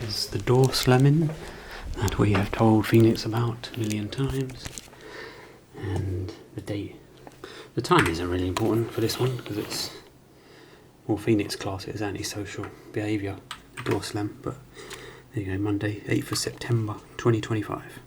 is the door slamming that we have told Phoenix about a million times, and the date. The time isn't really important for this one because it's more Phoenix class. It is antisocial behaviour, the door slam. But there you go, Monday, 8th of September 2025.